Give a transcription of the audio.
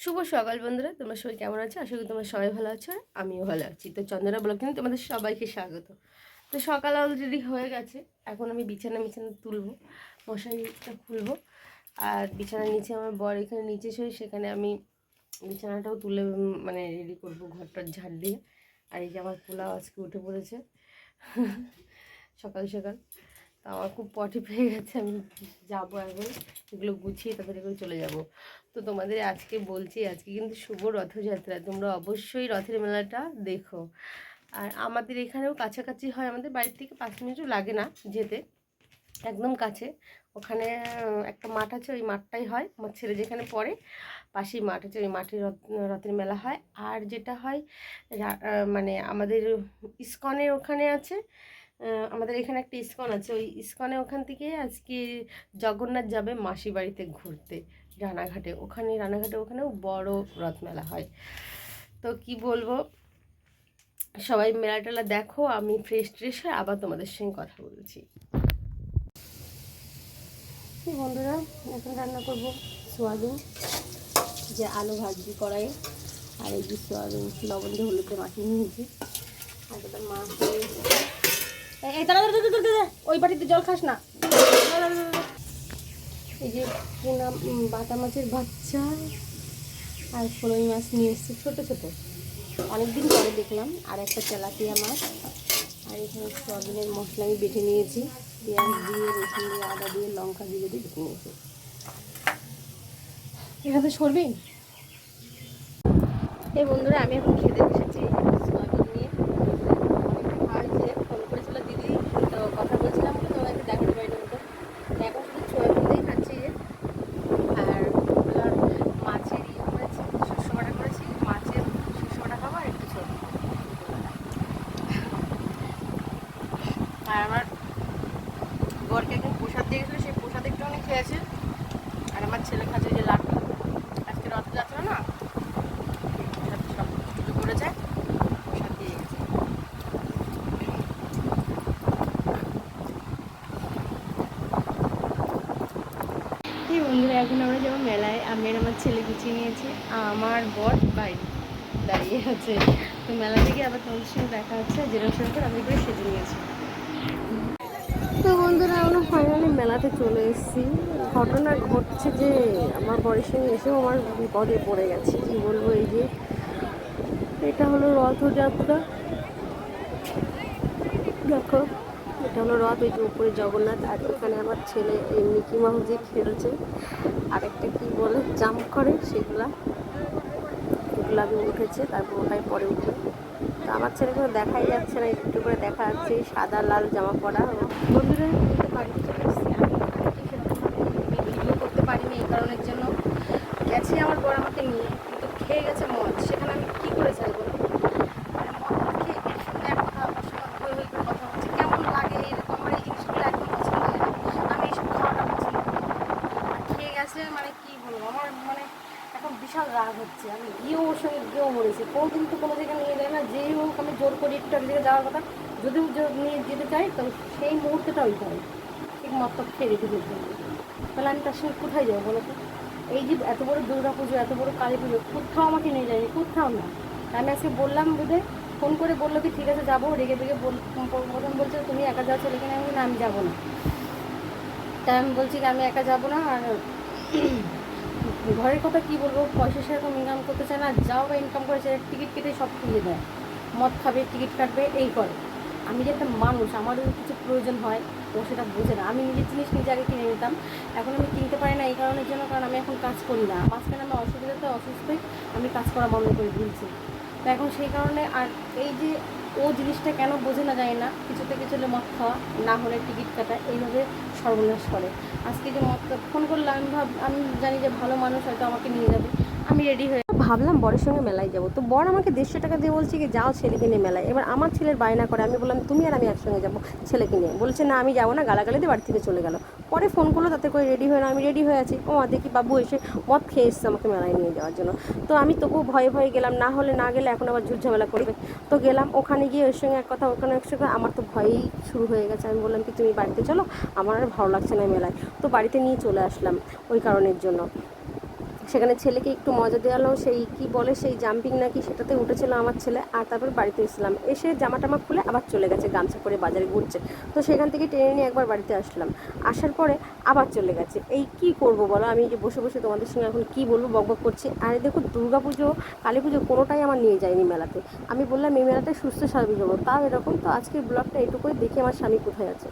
শুভ সকাল বন্ধুরা, তোমরা সবাই কেমন আছো? আশা করি তোমরা সবাই ভালো আছো, আমিও ভালো আছি। তো চন্দনা ব্লগ কিন্তু তোমাদের সবাইকে স্বাগত। তো সকাল অলরেডি হয়ে গেছে, এখন আমি বিছানা তুলবো, মশারিটা খুলবো। আর বিছানার নিচে আমার বর এখানে নিচে শুয়ে, সেখানে আমি বিছানাটাও তুলে মানে রেডি করবো ঘরটার ঝাড় দিয়ে। আর এই যে আমার পোলাও আজকে উঠে পড়েছে সকাল সকাল। তো আমার খুব পটি পেয়ে গেছে, আমি যাবো এখন এগুলো গুছিয়ে তাড়াতাড়ি করে চলে যাব। তো তোমাদের আজকে বলছি, আজকে কিন্তু শুভ রথযাত্রা, তোমরা অবশ্যই রথের মেলাটা দেখো। আর আমাদের এখানেও কাছাকাছি হয়, আমাদের বাড়ির থেকে 5 মিনিটও লাগে না যেতে, একদম কাছে। ওখানে একটা মাঠ আছে, ওই মাঠটাই হয়, আমার ছেলে যেখানে পড়ে পাশেই মাঠ আছে, ওই মাঠে রথের মেলা হয়। আর যেটা হয় মানে আমাদের ইস্কনের ওখানে আছে, আমাদের এখানে একটা ইস্কন আছে, ওই ইস্কনে ওখান থেকে আজকে জগন্নাথ যাবে মাসি বাড়িতে ঘুরতে রানাঘাটে। ওখানেও বড় রথ মেলা হয়। তো কি বলবো, সবাই মেলা টেলা দেখো, আমি ফ্রেশ ট্রেশ হয়ে আবার তোমাদের সঙ্গে কথা বলছি। বন্ধুরা, এখন রান্না করবো সোয়াবিন, যে আলু ভাজি কড়াই। আর এই যে সোয়াবিন লবণ দিয়ে হলুদে মাখিয়ে নিয়েছি। আর একটা মাছ, এই তারা ওই বাটিতে জল খাস না। এই যে পোনা বাটা মাছের বাচ্চা আর কলই মাছ নিয়ে এসেছি, ছোটো ছোটো, অনেকদিন পরে দেখলাম। আর একটা তেলাপিয়া মাছ। আর এখানে সয়াবিনের মশলা আমি বেটে নিয়েছি, পেঁয়াজ দিয়ে, রসুন দিয়ে, আদা দিয়ে, লঙ্কা দিয়ে বেটে নিয়েছি। এখানে সরবি। এই বন্ধুরা, আমি এখন খেতে বসেছি সয়াবিন নিয়ে। হয়েছে, ফোন করেছিল দিদি, তো কথা বলছিলাম, তো তোমাকে দেখাতে পারিনি মতো। এখন শুধু সয়াবিন দিয়ে খাচ্ছি। আর মাছের করেছি, শস্য বাটা করেছি, মাছের শস্য বাটা খাবো আর একটু ছোট। আর আমার বরকে একদিন প্রসাদ দিয়ে গেছিলো, সেই প্রসাদ একটু অনেক খেয়েছে। আর আমার ছেলে খাচ্ছে যে লাড্ডু, আজকে রথযাত্রা না, প্রসাদ সব কিছু করে যায়, প্রসাদ দিয়ে গেছে। এই বন্ধুরা, এখন আমরা যাবো মেলায়। আমি আর আমার ছেলে গুছিয়ে নিয়েছি, আমার বর বাইরে দাঁড়িয়ে আছে। তো মেলা থেকে আবার তোমাদের সঙ্গে দেখা হচ্ছে। যেরকম করে আমি করে সেজে নিয়েছি। তো বন্ধুরা, আমরা ফাইনালি মেলাতে চলে এসেছি। ঘটনা ঘটছে যে আমার বরের সঙ্গে এসেও আমার বিপদে পড়ে গেছে, কি বলবো। এই যে এটা হলো রথযাত্রা, দেখো এটা হলো রথ, ওই যে উপরে জগন্নাথ। আর ওখানে আমার ছেলে এই মিকি মাউস যে খেলছে, আর একটা কি বলে জাম্প করে, সেগুলো আগে উঠেছে, তারপর ওটাই পরে উঠবে। তো আমার ছেলে কোনো দেখাই যাচ্ছে না, একটু করে দেখা যাচ্ছে সাদা লাল জামা পরা। বন্ধুরা, বাড়িতে চলে এসেছি। আমি ভিডিও করতে পারিনি এই কারণের জন্য, গেছে আমার বর আমাকে নিয়ে, কিন্তু খেয়ে গেছে মদ। সেখানে আমি কী করে চাইবো? মানে মদ খেয়ে এর সঙ্গে একটা আমার সঙ্গে হই হই করে কথা হচ্ছে, কেমন লাগে এরকম। আমার এই জিনিসগুলো একদম পছন্দ হয় না, আমি এইসব খাওয়াটা পছন্দ করি না। আর খেয়ে গেছে মানে কি বলবো, আমার মানে এখন বিশাল রাগ হচ্ছে। আমি গিয়েও ওর সঙ্গে গিয়েও মরেছি, কেউ কিন্তু কোনো জায়গায় নিয়ে যায় না। যেই হোক আমি জোর করি একটু এক জায়গায় যাওয়ার কথা, যদিও নিয়ে যেতে চাই, তো সেই মুহূর্তটা ওই হয় ঠিক মত খেয়ে রেখে দিতে। তাহলে আমি তার সঙ্গে কোথায় যাবো বলো তো? এই যে এত বড় দুর্গা পুজো, এত বড় কালী পুজো, কোথাও আমাকে নিয়ে যায়নি, কোথাও না। আমি আজকে বললাম, বুঝে ফোন করে বললো কি ঠিক আছে যাবো, রেগে বেগে প্রথম বলছে তুমি একা যাও ছেলেকে নিয়ে, আমি যাবো না। তাই আমি বলছি কি আমি একা যাবো না। আর ঘরের কথা কি বলবো, পয়সা সেরকম ইনকাম করতে চায় না, যাও বা ইনকাম করেছে টিকিট কেটে সব কিনে দেয়, মদ খাবে, টিকিট কাটবে, এই করে। আমি যে একটা মানুষ, আমারও কিছু প্রয়োজন হয়, ও সেটা বোঝে না। আমি নিজের জিনিস নিজে আগে কিনে নিতাম, এখন আমি কিনতে পারি না এই কারণের জন্য, কারণ আমি এখন কাজ করি না। মাঝখানে আমি অসুবিধাতে অসুস্থই আমি কাজ করা বন্ধ করে দিয়েছি। তো এখন সেই কারণে, আর এই যে ও জিনিসটা কেন বোঝে না জানি না, কিছুতে কিছু হলে মদ খাওয়া, না হলে টিকিট কাটা, এইভাবে সর্বনাশ করে। আজকে যে মদটা ফোন করলাম, আমি জানি যে ভালো মানুষ হয়তো আমাকে নিয়ে যাবে, আমি রেডি হয়ে ভাবলাম বরের সঙ্গে মেলায় যাবো। তো বর আমাকে 150 টাকা দিয়ে বলছে কি যাও ছেলেকে নিয়ে মেলায়। এবার আমার ছেলের বায়না করে, আমি বললাম তুমি আর আমি একসঙ্গে যাবো ছেলেকে নিয়ে। বলছে না আমি যাবো না, গালাগালি দিয়ে বাড়ি থেকে চলে গেল। পরে ফোন করলো, তাতে করে রেডি হয়ে না, আমি রেডি হয়ে আছি, ও দেখি বাবু এসে মদ খেয়ে এসছে আমাকে মেলায় নিয়ে যাওয়ার জন্য। তো আমি তবুও ভয়ে ভয়ে গেলাম, না হলে না গেলে এখন আবার ঝুট ঝামেলা করবে। তো গেলাম, ওখানে গিয়ে ওর সঙ্গে এক কথা, ওখানে এক সঙ্গে আমার তো ভয়েই শুরু হয়ে গেছে। আমি বললাম কি তুমি বাড়িতে চলো, আমার আর ভালো লাগছে না মেলায়। তো বাড়িতে নিয়ে চলে আসলাম ওই কারণের জন্য। সেখানে ছেলেকে একটু মজা দেওয়ালো, সেই কি বলে সেই জাম্পিং নাকি সেটাতে উঠেছিল আমার ছেলে। আর তারপর বাড়িতে এসেছিলাম, এসে জামা টামা খুলে আবার চলে গেছে গামছা পরে বাজারে ঘুরছে। তো সেখান থেকে টেনে নিয়ে একবার বাড়িতে আসলাম, আসার পরে আবার চলে গেছে। এই কি করব বলো, আমি যে বসে বসে তোমাদের সঙ্গে এখন কি বলবো, বকবক করছি। আর দেখো দুর্গা পুজো, কালী পুজো কোনোটাই আমার নিয়ে যায়নি মেলাতে। আমি বললাম এই মেলাটা সুস্থ স্বাভাবিক যাবো, তাও এরকম। তো আজকের ব্লগটা এটুকুই, দেখি আমার স্বামী কোথায় আছে।